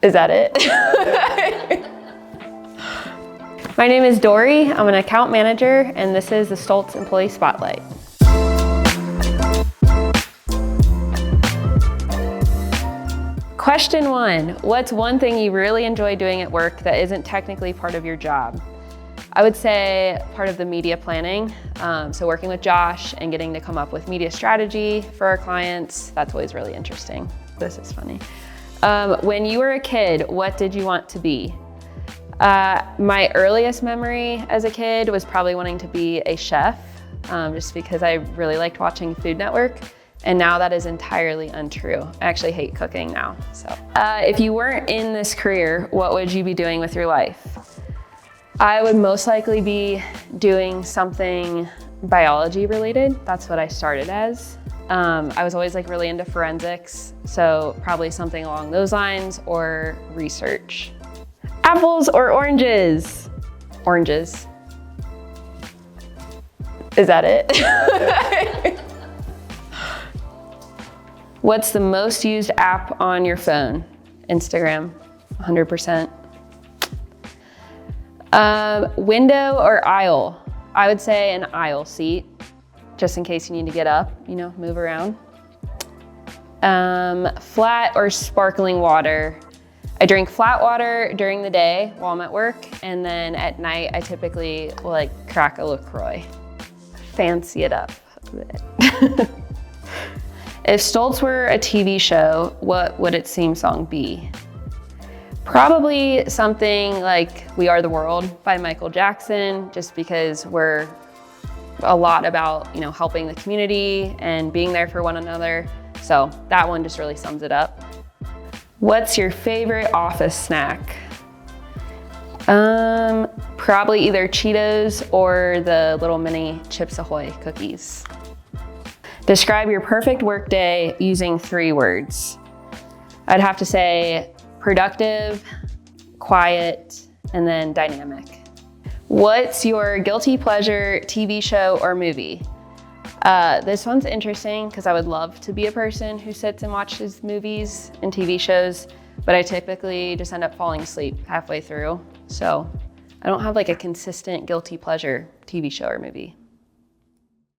Is that it? My name is Dori. I'm an account manager, and this is the Stoltz Employee Spotlight. Question 1, what's one thing you really enjoy doing at work that isn't technically part of your job? I would say part of the media planning. So working with Josh and getting to come up with media strategy for our clients, that's always really interesting. This is funny. When you were a kid, what did you want to be? My earliest memory as a kid was probably wanting to be a chef, just because I really liked watching Food Network. And now that is entirely untrue. I actually hate cooking now. So, if you weren't in this career, what would you be doing with your life? I would most likely be doing something biology related. That's what I started as. I was always really into forensics, so probably something along those lines or research. Apples or oranges? Oranges. Is that it? What's the most used app on your phone? Instagram, 100%. Window or aisle? I would say an aisle seat, just in case you need to get up, move around. Flat or sparkling water? I drink flat water during the day while I'm at work, and then at night I typically will crack a LaCroix. Fancy it up a bit. If Stoltz were a TV show, what would its theme song be? Probably something like We Are the World by Michael Jackson, just because we're a lot about, helping the community and being there for one another. So that one just really sums it up. What's your favorite office snack? Probably either Cheetos or the little mini Chips Ahoy cookies. Describe your perfect workday using 3 words. I'd have to say productive, quiet, and then dynamic. What's your guilty pleasure TV show or movie? This one's interesting because I would love to be a person who sits and watches movies and TV shows, but I typically just end up falling asleep halfway through. So I don't have a consistent guilty pleasure TV show or movie.